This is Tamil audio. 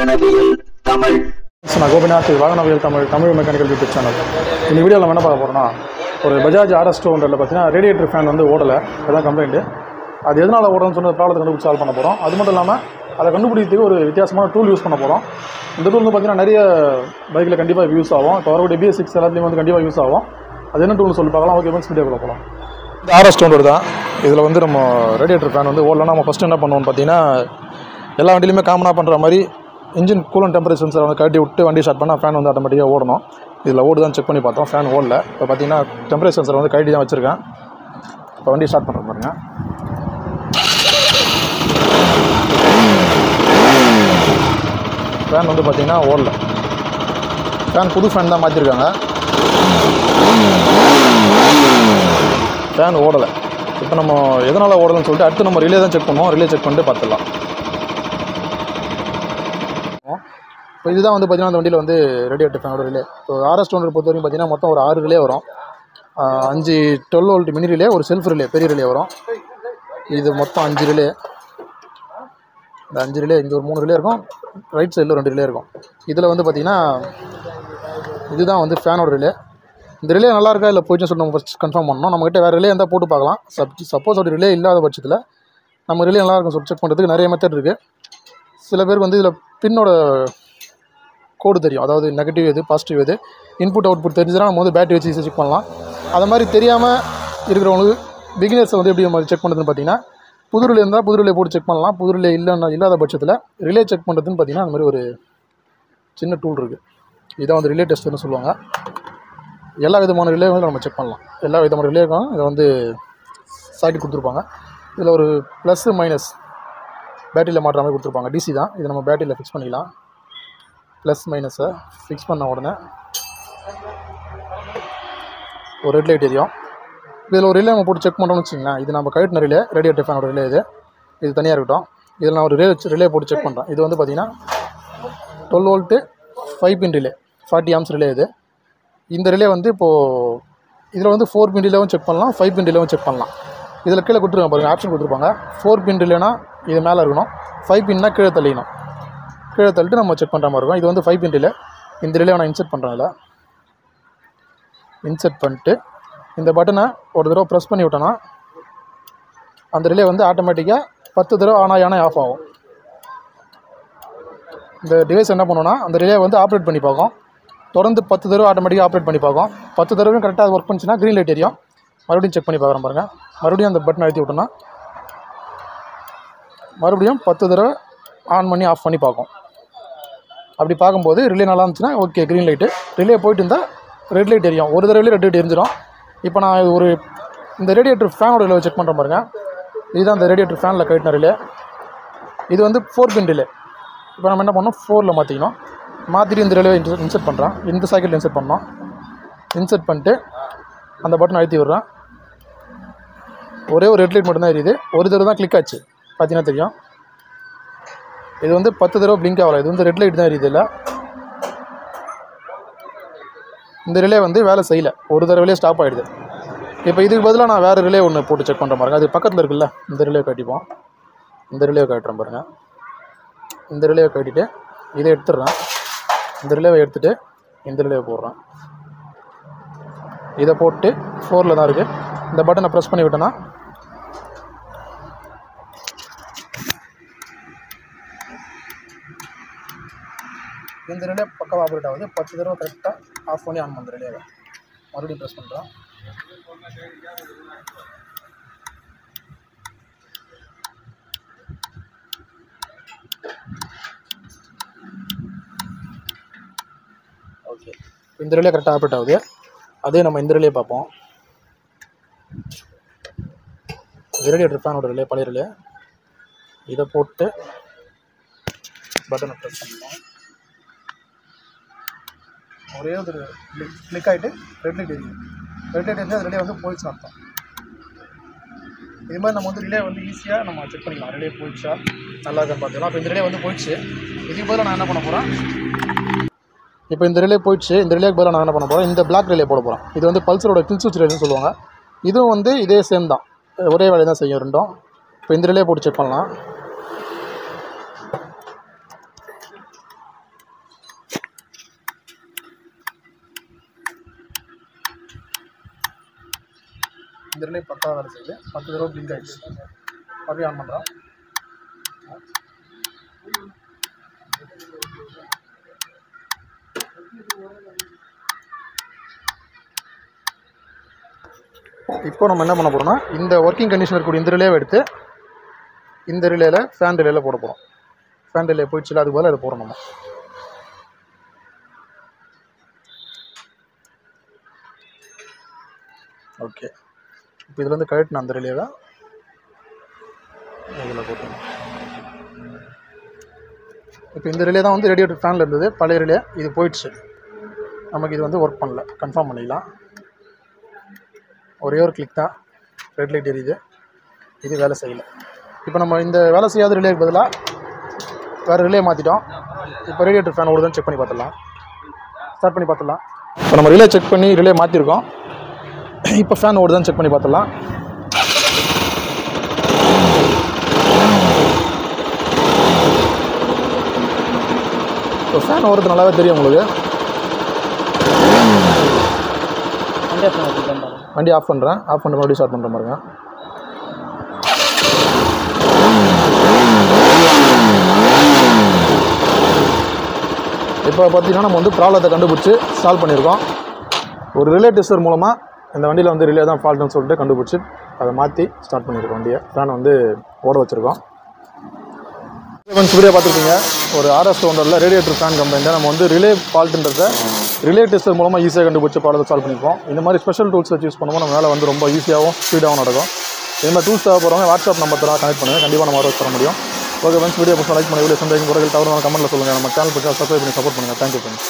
வாகனவியல் தமிழ். நான் கோபிநாத், வாகனவியல் தமிழ் மெக்கானிக்கல் யூடியூப் சேனல். இந்த வீடியோவில் நம்ம என்ன பார்க்க போகிறோம்னா, ஒரு பஜாஜ் RS 200 பார்த்தீங்கன்னா ரேடியேட்டர் ஃபேன் வந்து ஓடலை. அதுதான் கம்ப்ளைண்ட்டு. அது எதனால் ஓடணும்னு சொன்ன ப்ராப்ளத்தை கண்டுபிடிச்சி சால்வ் பண்ண போகிறோம். அது மட்டும் இல்லாமல் அதை கண்டுபிடிக்கிறதுக்கு ஒரு வித்தியாசமான டூல் யூஸ் பண்ண போகிறோம். இந்த டூல் வந்து பார்த்தீங்கன்னா நிறைய பைக்கில் கண்டிப்பாக யூஸ் ஆகும். இப்போ வரக்கூடிய BS6 எல்லாத்துலேயும் வந்து கண்டிப்பாக யூஸ் ஆகும். அது என்ன டூல்னு சொல்லி பார்க்கலாம். ஓகே ஃப்ரெண்ட்ஸ், வீடியோக்குள்ள போகலாம். இந்த RS 200 தான். இதில் வந்து நம்ம ரேடியேட்டர் ஃபேன் வந்து ஓடலாம். நம்ம ஃபஸ்ட்டு என்ன பண்ணுவோம்னு பார்த்தீங்கன்னா, எல்லா வண்டியிலுமே காமனாக பண்ணுற மாதிரி இன்ஜின் கூலன் டெம்பரேச்சர் சென்சரை வந்து கட்டி விட்டு வண்டி ஸ்டார்ட் பண்ணால் ஃபேன் வந்து ஆட்டோமேட்டிக்காக ஓடணும். இதில் ஓடுதான் செக் பண்ணி பார்த்தோம், ஃபேன் ஓடல. இப்போ பார்த்தீங்கன்னா டெம்பரேச்சர் சென்சரை வந்து கட்டி தான் வச்சுருக்கேன். இப்போ வண்டி ஸ்டார்ட் பண்ணுற பாருங்க. ஃபேன் வந்து பார்த்தீங்கன்னா ஓடல. ஃபேன் புது ஃபேன் தான் மாற்றிருக்காங்க. ஃபேன் ஓடலை. இப்போ நம்ம எதனால் ஓடலைன்னு சொல்லிட்டு அடுத்து நம்ம ரிலே தான் செக் பண்ணுவோம். ரிலே செக் பண்ணிட்டு பார்த்துடலாம். இப்போ இதுதான் வந்து பார்த்தீங்கன்னா அந்த வண்டியில் வந்து ரேடியேட்டர் ஃபேனோட ரிலே. இப்போ RS 200 பொறுத்த வரைக்கும் பார்த்தீங்கன்னா மொத்தம் ஒரு 6 ரிலே வரும். 5 12 வோல்ட் மினி ரிலே, ஒரு செல்ஃப் ரிலே பெரிய ரிலே வரும். இது மொத்தம் 5 ரிலே. இந்த 5 ரிலே இங்கே ஒரு 3 ரிலே இருக்கும், ரைட் சைடில் 2 ரிலே இருக்கும். இதில் வந்து பார்த்திங்கன்னா இதுதான் வந்து ஃபேனோட ரிலே. இந்த ரிலே நல்லா இருக்கா இல்லை போயிடுச்சுன்னு சொல்லி நம்ம ஃபஸ்ட் கன்ஃபார்ம் பண்ணணும். நம்மகிட்ட வேறு ரிலே இருந்தால் போட்டு பார்க்கலாம். சப்போஸ் ஒரு ரிலே இல்லாத பட்சத்தில் நம்ம ரிலே நல்லா இருக்கும் சொல்லி செக் பண்ணுறதுக்கு நிறைய மெத்தட் இருக்குது. சில பேருக்கு வந்து இதில் பின்னோட கோடு தெரியும், அதாவது நெகட்டிவ் எது பாசிட்டிவ் எது, இன்புட் அவுட்புட் தெரிஞ்சுன்னா நம்ம வந்து பேட்டரி வச்சு செக் பண்ணலாம். அது மாதிரி தெரியாமல் இருக்கிறவங்களுக்கு பிகினர்ஸை வந்து எப்படி நம்ம செக் பண்ணுறதுன்னு பார்த்தீங்கன்னா, புது ரிலே இருந்தால் புது ரிலே போட்டு செக் பண்ணலாம். புது ரிலே இல்லாத பட்சத்தில் ரிலே செக் பண்ணுறதுன்னு பார்த்தீங்கன்னா அந்த மாதிரி ஒரு சின்ன டூல் இருக்குது. இதான் வந்து ரிலே டெஸ்ட்டுன்னு சொல்லுவாங்க. எல்லா விதமான ரிலே வந்து நம்ம செக் பண்ணலாம். எல்லா விதமான ரிலேக்கும் இதை வந்து சாக்கெட் கொடுத்துருப்பாங்க. இதில் ஒரு ப்ளஸ்ஸு மைனஸ் பேட்டரியில் மாட்டுற மாதிரி கொடுத்துருப்பாங்க. DC தான், இதை நம்ம பேட்டரியில் ஃபிக்ஸ் பண்ணிக்கலாம். ப்ளஸ் மைனஸை ஃபிக்ஸ் பண்ண உடனே ஒரு ரெட் லைட் எரியும். இதில் ஒரு ரிலே நம்ம போட்டு செக் பண்ணுறோம்னு வச்சிங்களேன். இது நம்ம கழட்டின ரிலே, ரேடியேட்டர் ஃபேனோட ரிலே. இது தனியாக இருக்கட்டும். இதில் நான் ஒரு ரிலே போட்டு செக் பண்ணுறேன். இது வந்து பார்த்திங்கன்னா 12 வோல்ட்டு 5 பின் ரிலே, 40 ஆம்ஸ் ரிலே. இந்த ரிலே வந்து இப்போது இதில் வந்து 4 பின் ரிலேவும் செக் பண்ணலாம், 5 பின் ரிலேவும் செக் பண்ணலாம். இதில் கீழே கொடுத்துருக்காங்க பாருங்கள், ஆப்ஷன் கொடுத்துருப்பாங்க. 4 பின் ரிலேனா இது மேலே இருக்கணும், 5 பின்னா கீழே தள்ளிக்கணும். கீழே தள்ளிட்டு நம்ம செக் பண்ணுற மாதிரி இருக்கும். இது வந்து 5 பின் ரிலே. இந்த ரிலே நான் இன்செர்ட் பண்ணுறேன். இதில் இன்செர்ட் பண்ணிட்டு இந்த பட்டனை ஒரு தடவை ப்ரெஸ் பண்ணி விட்டோன்னா அந்த ரிலே வந்து ஆட்டோமேட்டிக்காக 10 தடவை ஆன் ஆகி ஆஃப் ஆகும். இந்த டிவைஸ் என்ன பண்ணுவோன்னா அந்த ரிலே வந்து ஆப்ரேட் பண்ணி பார்க்கும். தொடர்ந்து 10 தடவை ஆட்டோமேட்டிக்காக ஆப்ரேட் பண்ணி பார்க்கும். 10 தடவையும் கரெக்டாக ஒர்க் பண்ணிச்சுன்னா க்ரீன் லைட் எரியும். மறுபடியும் செக் பண்ணி பார்க்குறேன் பாருங்கள். மறுபடியும் அந்த பட்டன் அழுத்தி விட்டோன்னா மறுபடியும் 10 தடவை ஆன் பண்ணி ஆஃப் பண்ணி பார்க்கும். அப்படி பார்க்கும்போது ரிலே நல்லா இருந்துச்சுன்னா ஓகே க்ரீன் லைட்டு. ரிலே போயிட்டு இருந்தால் ரெட் லைட் எரியும். ஒரு தடவையிலே ரெட் லைட் எரிஞ்சிடும். இப்போ நான் இந்த ரேடியேட்டர் ஃபேனோட ரிலே செக் பண்ணுறேன் பாருங்கள். இதுதான் இந்த ரேடியேட்டர் ஃபேனில் கட்டின ரிலே. இது வந்து 4 பின் ரிலே. இப்போ நம்ம என்ன பண்ணோம், 4ல் மாற்றிக்கணும். மாற்றிட்டு இந்த ரிலே இன்செர்ட் பண்ணுறேன். இந்த சாக்கெட்டில் இன்செர்ட் பண்ணோம். இன்செர்ட் பண்ணிட்டு அந்த பட்டன் அழுத்தி விடுறேன். ஒரே ஒரு ரெட் லைட் மட்டும்தான் எரியுது. ஒரு தடவை தான் கிளிக் ஆச்சு, பார்த்தீங்கன்னா தெரியும். இது வந்து 10 தடவை பிளிங்க் ஆகலை. இது வந்து ரெட் லைட் தான் எரியுது. இல்லை, இந்த ரிலே வந்து வேலை செய்யலை, ஒரு தடவையிலே ஸ்டாப் ஆகிடுது. இப்போ இதுக்கு பதிலாக நான் வேறு ரிலே ஒன்று போட்டு செக் பண்ணுற பாருங்கள். அது பக்கத்தில் இருக்குல்ல, இந்த ரிலே கட்டிப்போம். இந்த ரிலேவை கட்டுறேன் பாருங்கள். இந்த ரிலேவை கட்டிட்டு இதை எடுத்துடுறேன். இந்த ரிலேவை எடுத்துகிட்டு இந்த ரிலேவை போடுறேன். இதை போட்டு 4ல் தான் இருக்குது. இந்த பட்டனை ப்ரெஸ் பண்ணி விட்டேன்னா இந்த ரிலே பக்கம் ஆப்ரேட் ஆகுது. 10 தடவை கரெக்டாக ஆஃப் பண்ணி ஆன் பண்ணுற ரிலேவை மறுபடியும் ப்ரெஸ் பண்ணுறோம். ஓகே, இந்த ரிலே கரெக்டாக ஆப்ரேட் ஆகுது. அதே நம்ம இந்த ரிலே பார்ப்போம். ரேடியேட்டர் ஃபேனோட ரிலே, பழைய ரிலே. இதை போட்டு பட்டனை ப்ரெஸ் பண்ணலாம். ஒரே ஒரு கிளிக் ஆகிட்டு ரெட் லைட் எரியும். ரெட் லைட் எரிஞ்சு அந்த ரிலே வந்து போயிடுச்சுன்னு அர்த்தம். இது மாதிரி நம்ம வந்து ரிலே வந்து ஈஸியாக நம்ம செக் பண்ணிக்கலாம். ரிலே போயிடுச்சா நல்லா இருக்கான்னு பார்த்துக்கலாம். இப்போ இந்த ரிலே வந்து போயிடுச்சு. இதுக்கு பதிலாக நான் என்ன பண்ண போகிறேன், இப்போ இந்த ரிலே போயிடுச்சு. இந்த ரிலேக்கு பதிலாக நான் என்ன பண்ண போகிறேன், இந்த பிளாக் ரிலே போட போகிறேன். இது வந்து பல்சரோட கில் சுவிட்ச் ரிலேன்னு சொல்லுவாங்க. இதுவும் வந்து இதே சேம் தான், ஒரே வேலையை தான் செய்யும் ரெண்டும். இப்போ இந்த ரிலே போட்டு செக் பண்ணலாம். இந்த ரிலே பக்காவாக வேலை செய்யுது. 10 தடவை பிளிங்க் ஆகிடுச்சு. மறுபடியும் ஆன் பண்ணுறோம். இப்போ நம்ம என்ன பண்ண போகிறோம்னா, இந்த ஒர்க்கிங் கண்டிஷன் இருக்கக்கூடிய இந்த ரிலேவை எடுத்து இந்த ரிலேயில் ஃபேன் ரிலேயில் போட போகிறோம். ஃபேன் ரிலே போயிடுச்சுல, அது போல் அதை போகிறோம் நம்ம. ஓகே, இப்போ இதில் வந்து கழட்டின அந்த ரிலேவை இதில் போட்டுருங்க. இப்போ இந்த ரிலே தான் வந்து ரேடியேட்டர் ஃபேனில் இருந்தது, பழைய ரிலே. இது போயிடுச்சு, நமக்கு இது வந்து ஒர்க் பண்ணல. கன்ஃபார்ம் பண்ணிக்கலாம். ஒரே ஒரு கிளிக் தான், ரெட் லைட் எரியுது, இது வேலை செய்யலை. இப்போ நம்ம இந்த வேலை செய்யாத ரிலேக்கு பதிலாக வேறு ரிலே மாற்றிட்டோம். இப்போ ரேடியேட்டர் ஃபேன் ஓடுதுன்னு செக் பண்ணி பார்த்துடலாம். ஸ்டார்ட் பண்ணி பார்த்துடலாம். இப்போ நம்ம ரிலே செக் பண்ணி ரிலே மாற்றிருக்கோம். இப்போ ஃபேன் ஓடுதான்னு செக் பண்ணி பார்த்துடலாம். இப்போ ஃபேன் ஓடுறது நல்லாவே தெரியும் உங்களுக்கு. வண்டி ஆஃப் பண்ணுறேன். ஆஃப் பண்ணுற மறுபடியும் ஸ்டார்ட் பண்ணுற பாருங்க. இப்போ பார்த்தீங்கன்னா நம்ம வந்து ப்ராப்ளத்தை கண்டுபிடிச்சி சால்வ் பண்ணியிருக்கோம். ஒரு ரிலே டெஸ்டர் மூலமாக இந்த வண்டியில் வந்து ரிலே தான் ஃபால்ட்டுன்னு சொல்லிட்டு கண்டுபிடிச்சி அதை மாற்றி ஸ்டார்ட் பண்ணியிருக்கோம். வண்டியை ஃபேன் வந்து ஓட வச்சுருக்கோம். வீடியோ பார்த்துருக்கீங்க. ஒரு RS 200 ரேடியேட்டர் ஃபேன் கம்பெனியில் நம்ம வந்து ரிலே ஃபால்ட்டுன்றத ரிலே டெஸ்டர் மூலமாக ஈஸியாக கண்டுபிடிச்சி ப்ராப்ளத்தை சால்வ் பண்ணியிருக்கோம். இந்த மாதிரி ஸ்பெஷல் டூல்ஸ் வச்சு யூஸ் பண்ணும்போது நம்ம வேலை வந்து ரொம்ப ஈஸியாகவும் ஸ்பீடாகவும் நடக்கும். இந்த மாதிரி டூல்ஸ் தேவைப்படுறவங்க வாட்ஸ்அப் நம்பர் தான் கனெக்ட் பண்ணுங்கள். கண்டிப்பாக நம்ம வர முடியும். ஓகே ஃப்ரெண்ட்ஸ், வீடியோ பிடிச்சா லைக் பண்ணி வீடியோ சந்தேகம் குறைகள் தவறு கமெண்ட்டில் சொல்லுங்கள். நம்ம சேனல் பற்றி சப்ஸ்கிரைப் பண்ணி சப்போர்ட் பண்ணுங்கள். Thank you friends.